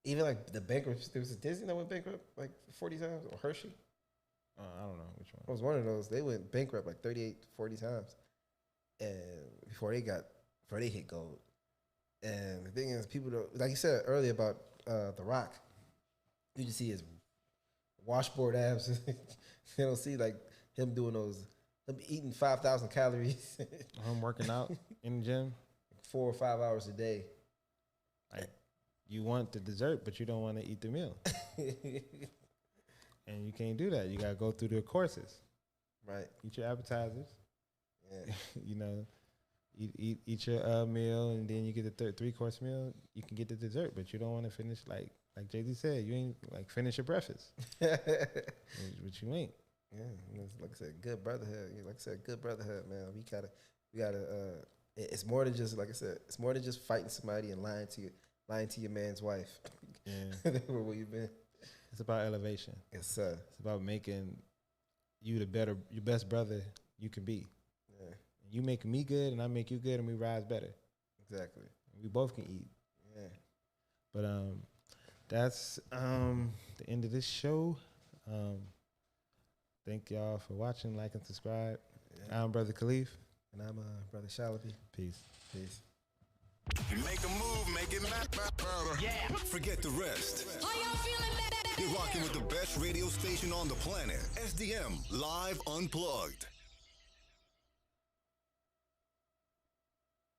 Even like the bankruptcy, there was a Disney that went bankrupt like 40 times, or Hershey. I don't know which one. It was one of those. They went bankrupt like 38, 40 times, and before they hit gold. And the thing is, people don't, like you said earlier about The Rock. You just see his washboard abs. They don't see like him doing him eating 5,000 calories. I'm working out in the gym 4 or 5 hours a day. Like, you want the dessert, but you don't want to eat the meal. And you can't do that. You got to go through the courses. Right. Eat your appetizers. Yeah. You know, eat your meal, and then you get the 3-course meal. You can get the dessert, but you don't want to finish like Jay-Z said. You ain't like finish your breakfast. But you ain't. Yeah. Like I said, good brotherhood. Like I said, good brotherhood, man. We gotta. It's more than just, like I said. It's more than just fighting somebody and lying to your man's wife. Yeah. Where you been? It's about elevation. Yes, sir. It's about making you your best brother you can be. Yeah. You make me good, and I make you good, and we rise better. Exactly. We both can eat. Yeah. But that's the end of this show. Thank y'all for watching, like, and subscribe. Yeah. I'm Brother Khalif. And I'm Brother Shalaby. Peace. Peace. You make a move, make it better. Yeah. Forget the rest. Are y'all feeling better? You're rocking with the best radio station on the planet. SDM Live Unplugged.